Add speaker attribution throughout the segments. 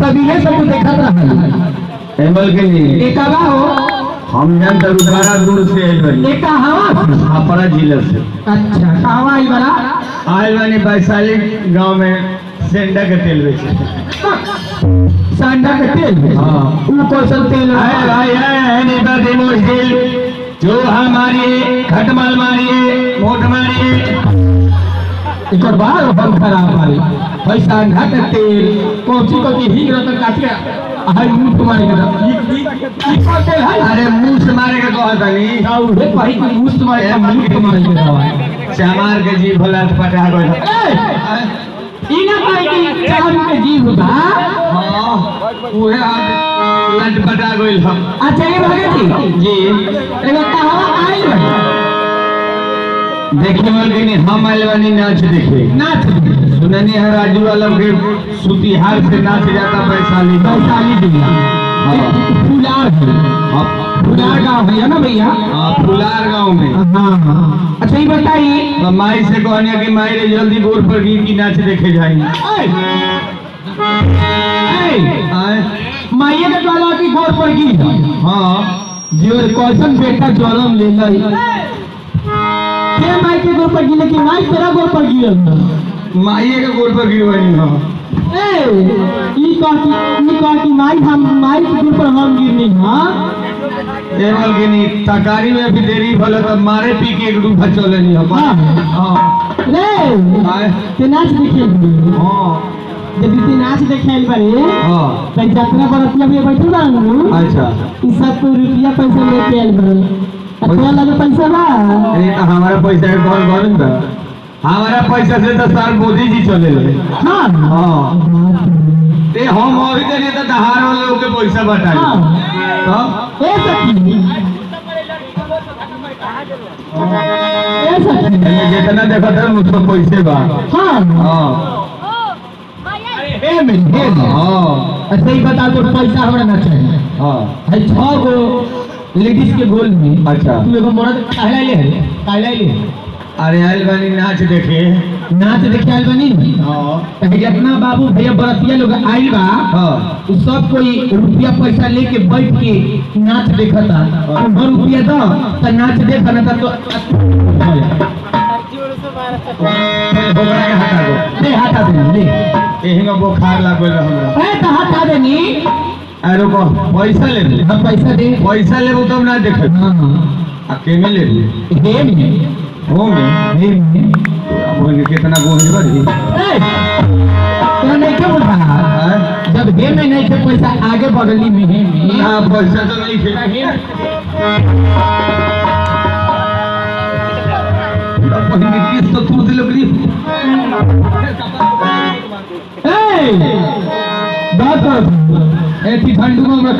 Speaker 1: सभी ये सब देखा रहा
Speaker 2: एमल के लिए
Speaker 1: एक हो
Speaker 2: हम जानते रुद्रा दूर से आइल बनी
Speaker 1: एक हवा
Speaker 2: अपरा जिला से।
Speaker 1: अच्छा कहाँ आइल बड़ा
Speaker 2: आइल बनी वैशाली गांव में सेंडा के तेल बेचे।
Speaker 1: सांडा के तेल
Speaker 2: हाँ
Speaker 1: वो कौशल तेल
Speaker 2: है भाई है नेता डेमोस तेल जो हमारी खटमल मारिए मोट मारिए
Speaker 1: एक बार हम खराब मारी भाई सांडा के तेल कौची को की ही रत काट के हाय मुंह तुम्हारे के कौन तेल है
Speaker 2: अरे मुंह से मारे के कहत नहीं
Speaker 1: जाऊ हे भाई के मुंह तुम्हारे के मुंह तुम्हारे के दवा
Speaker 2: चमार के जी भला पटा गइल।
Speaker 1: इना भाई की चाम के जीव बा
Speaker 2: हां ओहे आज लट पटा गइल हम।
Speaker 1: अच्छा ये भगत
Speaker 2: जी
Speaker 1: एगो कहावा आइल बा
Speaker 2: देखे वाले नहीं हम आइल बनी नाच देखे
Speaker 1: नाच
Speaker 2: सुननी है राजू आलम के सुतिहार से नाच जाता वैशाली का
Speaker 1: वैशाली दिया फुलार है
Speaker 2: हाँ
Speaker 1: फुलार गांव है ना भैया
Speaker 2: हाँ फुलार गांव में।
Speaker 1: हाँ हाँ अच्छा ये बताइए
Speaker 2: तो माई से कहने की माई रे जल्दी गोर पर गई की नाच देखे जाएंगे।
Speaker 1: माइये के द्वारा की गोर पर गी
Speaker 2: हाँ
Speaker 1: जो कौशन बेटा जन्म ले लई के माई के गोर पर गिले कि माई तेरा गोर पर गिरल
Speaker 2: माइये के गोर पर गिरवाई हाँ
Speaker 1: ए ई कहती माई हम माई के गोर पर हम गिरनी हां
Speaker 2: एवल की नहीं तकारी में भी देरी भले तो मारे पी के एक रूप चले नहीं हम। हाँ
Speaker 1: रे ते नाच देखे
Speaker 2: हाँ
Speaker 1: जब ते नाच देखे बारे
Speaker 2: हाँ
Speaker 1: त यात्रा बरतिया में बैठल बानू
Speaker 2: अच्छा
Speaker 1: ई सब तो रुपया पैसा लेके आइल बारे अच्छा लगे पैसा बा
Speaker 2: अरे तो हमारा पैसा है कौन कौन था हमारा पैसा से तो साल मोदी जी चले गए।
Speaker 1: हां
Speaker 2: हाँ ते हम अभी तक तो दहार वाले लोग के पैसा बटाई
Speaker 1: हां ए सखी ए सखी
Speaker 2: जितना देखा था मुझको पैसे बा।
Speaker 1: हां
Speaker 2: हाँ
Speaker 1: ए में
Speaker 2: हाँ
Speaker 1: अच्छा ही बता तो पैसा हमरा ना चाहिए
Speaker 2: हाँ
Speaker 1: है 6 गो लेडीज के गोल में
Speaker 2: अच्छा
Speaker 1: तू एगो मर्द काहे ले
Speaker 2: अरे आइल बानी नाच देखे
Speaker 1: नाच देखे आइल बनी
Speaker 2: हाँ
Speaker 1: त जितना बाबू भैया बरतिया लोग आइल बा
Speaker 2: हाँ
Speaker 1: उ सब कोई रुपया पैसा लेके बैठ के नाच देखता हम रुपया दो त नाच देख ना तो
Speaker 2: बोकरा के हटा दो
Speaker 1: ले हटा दे ले
Speaker 2: यही में बुखार लागल हमरा।
Speaker 1: ए त हटा दे नी
Speaker 2: अरे रुको पैसा ले ले
Speaker 1: हम पैसा दे
Speaker 2: पैसा लेबो तब ना देखे
Speaker 1: हां हां
Speaker 2: अकेले ले ले
Speaker 1: हे में
Speaker 2: हो में
Speaker 1: हे में
Speaker 2: बोल कितना गोंज बड़ी
Speaker 1: ए तो नहीं के बोल रहा
Speaker 2: है
Speaker 1: जब हे में नहीं थे पैसा आगे बढ़ली में हे में
Speaker 2: ना पैसा तो नहीं थे पहले किस तो तू दिल लगी
Speaker 1: ए बात ए थी ठंडू में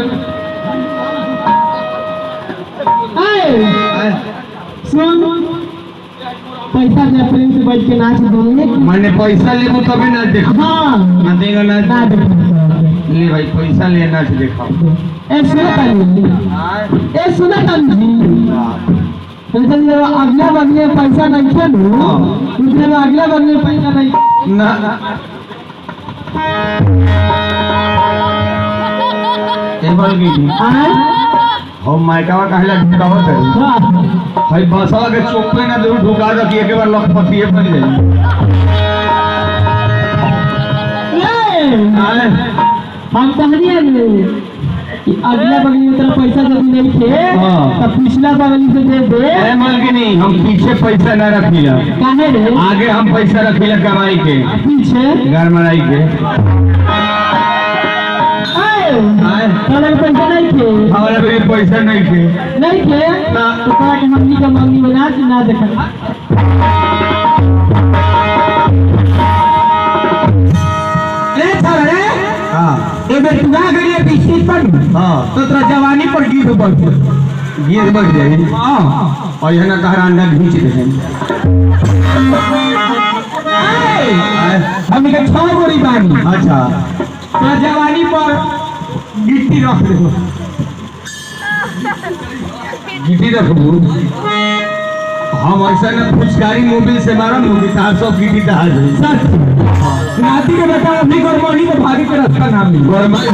Speaker 1: ए सुन पैसा दे प्रेम से बैठ के नाच देंगे
Speaker 2: मैंने पैसा लेबो तभी नाच देखो
Speaker 1: हाँ
Speaker 2: ना देगा
Speaker 1: ना
Speaker 2: नाच
Speaker 1: देखो
Speaker 2: ले भाई पैसा ले नाच दिखाओ।
Speaker 1: ए सुना तानी ए सुना तानी पैसा ले अगला बगले पैसा नहीं थे नो दूसरे में अगला बगले पैसा नहीं
Speaker 2: ना एवल की
Speaker 1: आए
Speaker 2: हम माइकावा कहला ढुकावत है भाई बसवा के चौक पे ना दूर ढुका दो कि एक बार लखपति बन जाए।
Speaker 1: हम कहलिए कि अगला बगल में तेरा पैसा जब नहीं थे तो पिछला बगल से दे दे
Speaker 2: ए मलकिनी हम पीछे पैसा ना रखिला
Speaker 1: काहे रे
Speaker 2: आगे हम पैसा रखिला कमाई के
Speaker 1: पीछे
Speaker 2: घर मराई के
Speaker 1: तोरा के पैसा नहीं थे
Speaker 2: हमारे पे पैसा नहीं थे
Speaker 1: नहीं थे
Speaker 2: ना।
Speaker 1: तो तोरा के मम्मी का मम्मी बना ना देखा ए छोरे
Speaker 2: हां
Speaker 1: ए बे तू ना गई पीछे पर
Speaker 2: हां
Speaker 1: तो तेरा जवानी पर गिर बढ़
Speaker 2: गिर बढ़ जाए
Speaker 1: हां
Speaker 2: और यहाँ ना कहा अंडा घींच दे
Speaker 1: हम के 6 गोरी बानी
Speaker 2: अच्छा
Speaker 1: तेरा जवानी पर गिट्टी रख दे
Speaker 2: गिटी रखबू हम ऐसा ना फुचकारी मोबिल से मारा मुगी 400 की दहा जाए
Speaker 1: सच नाती के बेटा अभी गरमानी तो भागे के रास्ता ना मिली
Speaker 2: गरमाई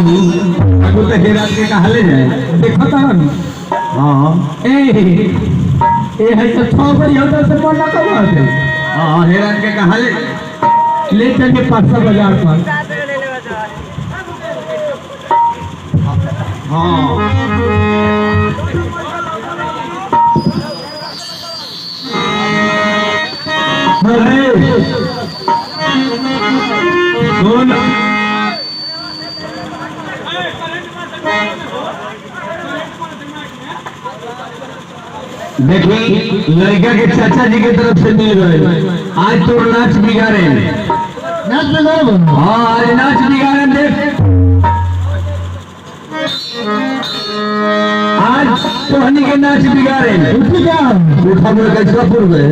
Speaker 2: अगो तो हेरा के कहा ले जाए
Speaker 1: देखो तारा नहीं
Speaker 2: हां
Speaker 1: ए है तो छह बड़ी होता से मन ना कमा दे
Speaker 2: हां हेरा के कहा
Speaker 1: ले चल के 500 बाजार पर
Speaker 2: हां सुन देखी लड़का के चाचा जी के तरफ से मिल रहे आज तो नाच बिगाड़े
Speaker 1: नाच बिगाड़े
Speaker 2: हाँ आज नाच बिगाड़े देख आज तो हनी के नाच बिगाड़े
Speaker 1: क्या
Speaker 2: उठा मुझे कैसा पुर गए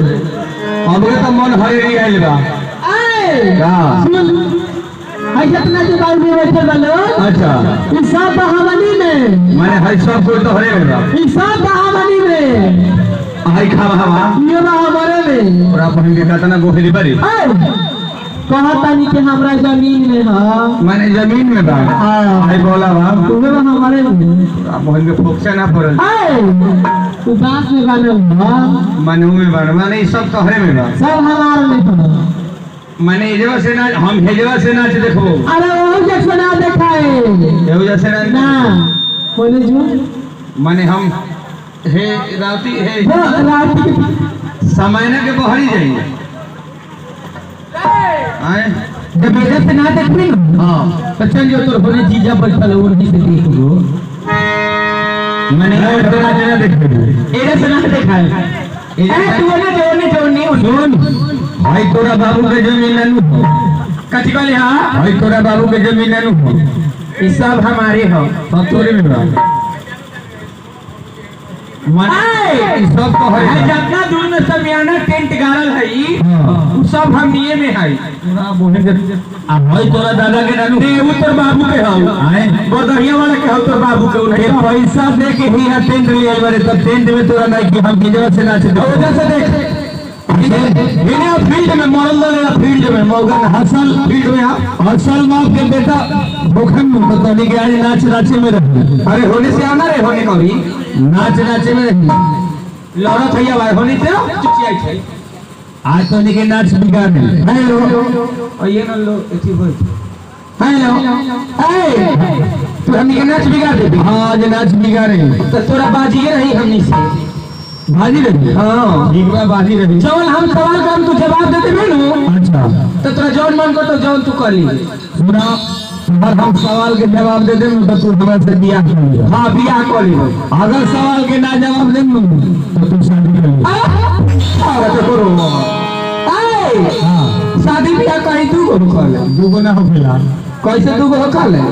Speaker 2: हमरे तो मन हरे आइल बा का
Speaker 1: है कितना जो बाल में बैठे वालो
Speaker 2: अच्छा
Speaker 1: ई सब बहावनी में
Speaker 2: माने हई सब कोई तो हरे बा
Speaker 1: ई सब बहावनी में
Speaker 2: हई खावा हवा
Speaker 1: ये बहावरे में
Speaker 2: और आप हम के कहता ना गोखली बड़ी
Speaker 1: कहा तानी के हमरा जमीन में हां
Speaker 2: माने जमीन में बा
Speaker 1: हां
Speaker 2: हई बोला बा
Speaker 1: तुम्हें हमारे में
Speaker 2: आप हम के फोक्सा ना पड़ल
Speaker 1: तू बात में गाने हां
Speaker 2: माने में बा माने ई सब तो हरे में बा
Speaker 1: सब हमारे में तो
Speaker 2: माने हेजवा से नाच हम हेजवा से नाच देखबो
Speaker 1: अरे वो जैसे ना देखाए
Speaker 2: हेजवा से नाच
Speaker 1: ना बोले जो
Speaker 2: माने हम हे राती हे
Speaker 1: वो रात
Speaker 2: समय ना के बहरी जाइए आए
Speaker 1: जब मेरे से ना देखनी
Speaker 2: हां
Speaker 1: तो चल जो तोर होने चीजा बैठल और नहीं से देख लो
Speaker 2: माने और तो नाच ना देखबो
Speaker 1: एरे से ना देखाए ए तू ने जोड़नी सुन
Speaker 2: भाई तोरा बाबू के जमीन ननु
Speaker 1: कथी कहले हां
Speaker 2: भाई तोरा बाबू के जमीन ननु
Speaker 1: ई सब हमारे हो
Speaker 2: सब तोरे में बा माने ई सब तो है
Speaker 1: जितना दूर में समियाना टेंट गाड़ल है उ सब हम निये में है
Speaker 2: पूरा बोले के आ भाई तोरा दादा के ननु
Speaker 1: ए उ तोर बाबू के हो
Speaker 2: आए
Speaker 1: बदरिया वाला के हो तोर बाबू के उन्हें
Speaker 2: पैसा दे के ही टेंट लिया बारे तब टेंट में तोरा नहीं कि हम हिजवा से नाच दे
Speaker 1: वजह से देख
Speaker 2: इन्हें फील्ड में मॉडल लगा फील्ड में मौगन हसल फील्ड में हसल बाप के बेटा भूखन में बताने के आज नाच नाचे में रहे
Speaker 1: अरे होने से आना रे होने कभी
Speaker 2: नाच नाचे में रहे
Speaker 1: लौड़ा भैया भाई होने से चुची आई छै
Speaker 2: आज तो के नाच बिगाड़े
Speaker 1: हेलो और ये न लो एथी बोल हेलो ए तू हमनी के नाच बिगाड़ दे
Speaker 2: हाँ आज नाच बिगाड़े
Speaker 1: तो तोरा बाजी रही हमनी से
Speaker 2: भाजी रही
Speaker 1: हां
Speaker 2: जिगवा बाजी रही
Speaker 1: जवन हम सवाल का हम तू जवाब देते मेनू
Speaker 2: अच्छा
Speaker 1: तो तोरा जौन मन को तो जौन तू कर ली
Speaker 2: सुना अगर हम सवाल के जवाब दे दें तो तू हमरा से बियाह कर लिया
Speaker 1: हां बियाह कर ली
Speaker 2: अगर सवाल के ना जवाब दें तो तू शादी कर लिया
Speaker 1: अरे तो करो ए
Speaker 2: हां
Speaker 1: शादी बियाह कहीं तू को कर ले
Speaker 2: दुगो ना हो गया
Speaker 1: कैसे तू को कर ले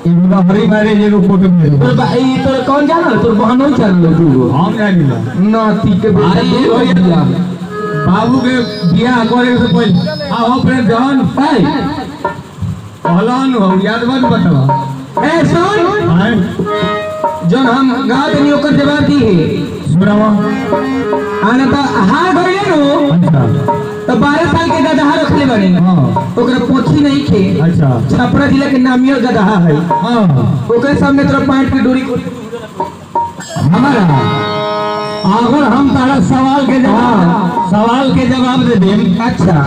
Speaker 2: इनका हरी मारे जे को फोटो में
Speaker 1: तोर भाई तोर कौन जाना तोर बहन ही चल तू को
Speaker 2: हम नहीं मिला
Speaker 1: नाती के
Speaker 2: अरे ये
Speaker 1: बेटा
Speaker 2: भैया बाबू के बियाह करे से पहले आओ अपने जान
Speaker 1: भाई
Speaker 2: पहलान हो याद मत बतावा
Speaker 1: ए सुन
Speaker 2: हैं
Speaker 1: जौन हम गा देनी ओकर जवाब दी है
Speaker 2: सुनावा
Speaker 1: आना तो हार गइले नो
Speaker 2: अच्छा
Speaker 1: तो 12 साल के गदहा रखले बने
Speaker 2: हां
Speaker 1: ओकरा पोथी नहीं खे
Speaker 2: अच्छा
Speaker 1: छपरा जिला के नामियो गदहा है
Speaker 2: हां
Speaker 1: ओकरे सामने तोरा पैंट की डोरी
Speaker 2: हमारा अगर हम तारा सवाल के जवाब दे दें
Speaker 1: अच्छा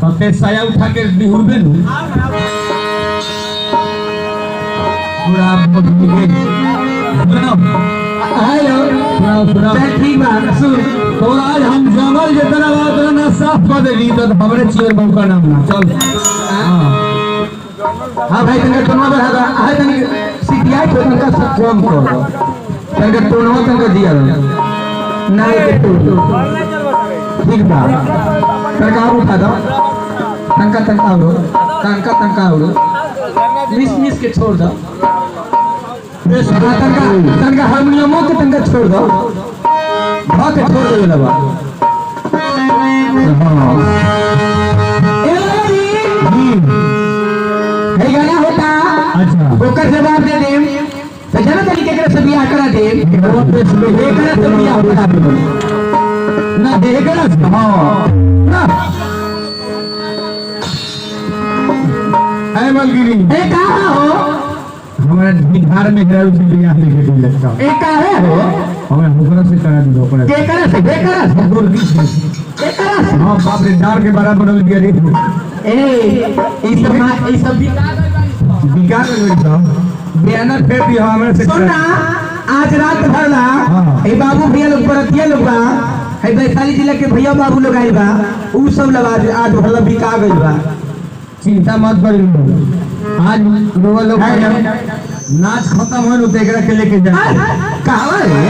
Speaker 2: तो ते साया उठा के बिहुर दे नु पूरा बदली के सुनो
Speaker 1: हेलो
Speaker 2: सुनाओ
Speaker 1: चल ठीक बा सुन
Speaker 2: तो आज हम जंगल जितना बात ना साफ कर देली तो हमरे चियर बाबू का नाम ना चल
Speaker 1: हां भाई तने टोनवा बढ़ा दा हां तने सीटीआई को तनका सब कम कर दो तने टोनवा तनका दिया ना के टोन ठीक बा तनका और उठा दो तनका और मिस के छोड़ दो तनका हारमोनियमो के तनका छोड़ दो भाग के छोड़ दे लबा हे गाना होता
Speaker 2: अच्छा
Speaker 1: ओकर जवाब दे देम तो जाना तरीके के से बियाह करा देम एकरा से बियाह करा दे ना
Speaker 2: एकरा से
Speaker 1: हाँ
Speaker 2: ऐ मलगिरी
Speaker 1: ए कहाँ हो
Speaker 2: हमारा बिहार में हेरा से बियाह लेके दिल लगता
Speaker 1: ए काहे हो
Speaker 2: हमें हुकरा से करा दो ओकरा
Speaker 1: के करे से
Speaker 2: दूर की से
Speaker 1: के करे से
Speaker 2: हां बाप रे डार के बड़ा बनल गया रे
Speaker 1: ए ई सब
Speaker 2: बिका गई था बयाना फेर दिया हमरा से
Speaker 1: सुन ना आज रात भर ला
Speaker 2: हाँ।
Speaker 1: ए बाबू भैया लोग बरतिया लोग बा है वैशाली जिला के भैया बाबू लोग आइल बा उ सब लोग आज भर ला बिका गइल बा
Speaker 2: चिंता मत करियो आज रोवा लोग नाच खत्म होल तो एकरा के लेके जा
Speaker 1: कहां रे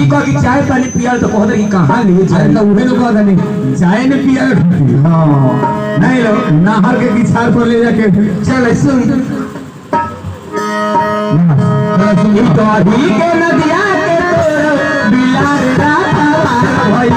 Speaker 1: ई को की चाय पानी पियल तो कहत कि कहां ले
Speaker 2: अरे तो उहे लोग कहता नहीं चाय ने पिया
Speaker 1: हां
Speaker 2: नहीं लो नहर के किनार पर ले जाके
Speaker 1: चल सुन ई तो ही के नदिया के तोर बिलार रात पार भइल